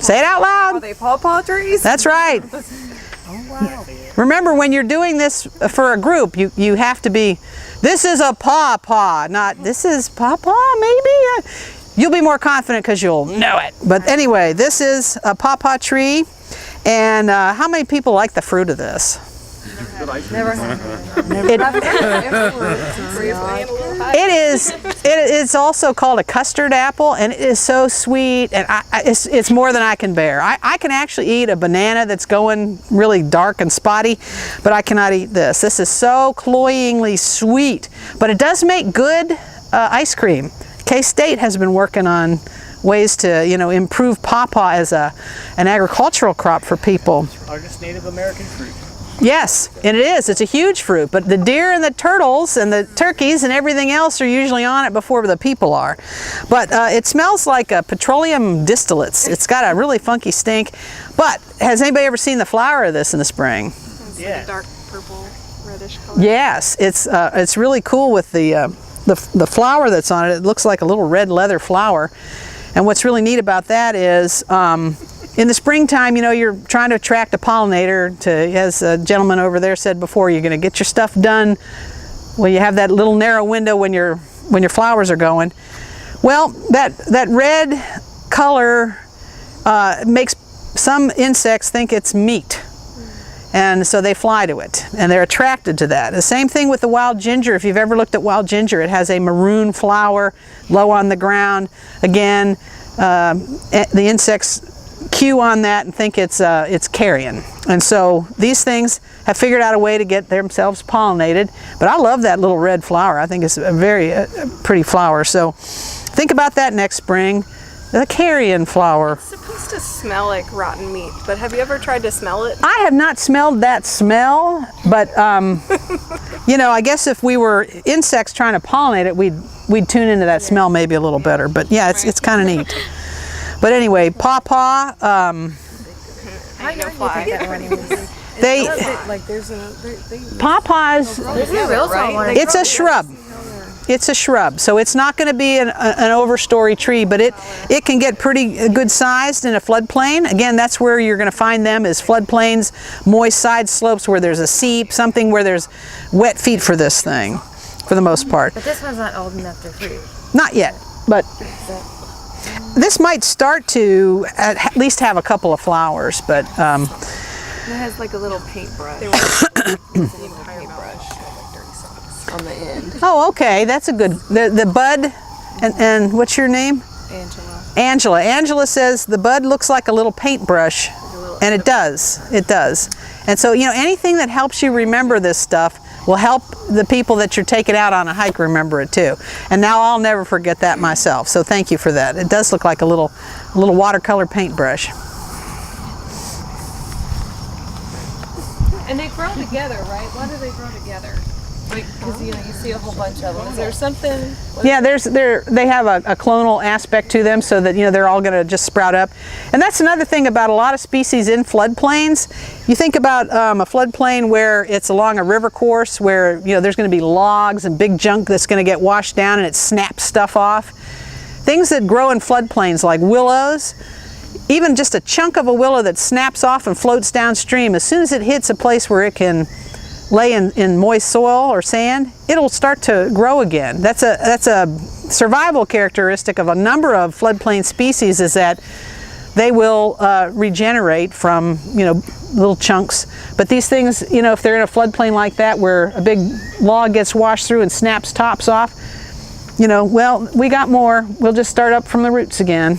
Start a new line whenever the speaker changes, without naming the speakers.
Say it out loud.
Are they pawpaw trees?
That's right.
Oh, wow.
Remember, when you're doing this for a group, you have to be, this is a pawpaw, not this is pawpaw, maybe? You'll be more confident because you'll know it. But anyway, this is a pawpaw tree. And how many people like the fruit of this?
Never had
It's also called a custard apple, and it is so sweet, and it's more than I can bear. I can actually eat a banana that's going really dark and spotty, but I cannot eat this. This is so cloyingly sweet, but it does make good ice cream. K-State has been working on ways to, improve pawpaw as an agricultural crop for people.
Largest Native American fruit.
Yes, and it is. It's a huge fruit, but the deer and the turtles and the turkeys and everything else are usually on it before the people are. But it smells like petroleum distillates. It's got a really funky stink. But has anybody ever seen the flower of this in the spring?
It's like a dark purple, reddish color.
Yes, it's really cool with the flower that's on it. It looks like a little red leather flower. And what's really neat about that is in the springtime, you're trying to attract a pollinator to, as a gentleman over there said before, you're going to get your stuff done. Well, you have that little narrow window when your flowers are going. Well, that red color makes some insects think it's meat. And so they fly to it, and they're attracted to that. The same thing with the wild ginger. If you've ever looked at wild ginger, it has a maroon flower low on the ground. Again, the insects cue on that and think it's carrion. And so these things have figured out a way to get themselves pollinated. But I love that little red flower. I think it's a very pretty flower. So think about that next spring. The carrion flower.
It's supposed to smell like rotten meat, but have you ever tried to smell it?
I have not smelled that smell, but I guess if we were insects trying to pollinate it, we'd tune into that smell maybe a little better. But yeah, it's kind of neat. But anyway, pawpaw. Pawpaws. It's a shrub. It's a shrub, so it's not going to be an overstory tree, but it can get pretty good sized in a floodplain. Again, that's where you're going to find them, is floodplains, moist side slopes where there's a seep, something where there's wet feet for this thing, for the most part.
But this one's not old enough to fruit.
Not yet, but this might start to at least have a couple of flowers, but
it has like a little paintbrush. On the end.
Oh, okay, that's a good, the bud, and what's your name?
Angela.
Angela says the bud looks like a little paintbrush, and it does. And so, anything that helps you remember this stuff will help the people that you're taking out on a hike remember it too. And now I'll never forget that myself, so thank you for that. It does look like a little watercolor paintbrush.
And they grow together, right? Why do they grow together? Because you see a whole bunch of them. Is there something?
Yeah, they have a clonal aspect to them, so that they're all going to just sprout up. And that's another thing about a lot of species in floodplains. You think about a floodplain where it's along a river course, where there's going to be logs and big junk that's going to get washed down, and it snaps stuff off. Things that grow in floodplains like willows, even just a chunk of a willow that snaps off and floats downstream, as soon as it hits a place where it can lay in moist soil or sand, it'll start to grow again. That's a survival characteristic of a number of floodplain species, is that they will regenerate from little chunks. But these things, if they're in a floodplain like that where a big log gets washed through and snaps tops off, well, we got more. We'll just start up from the roots again.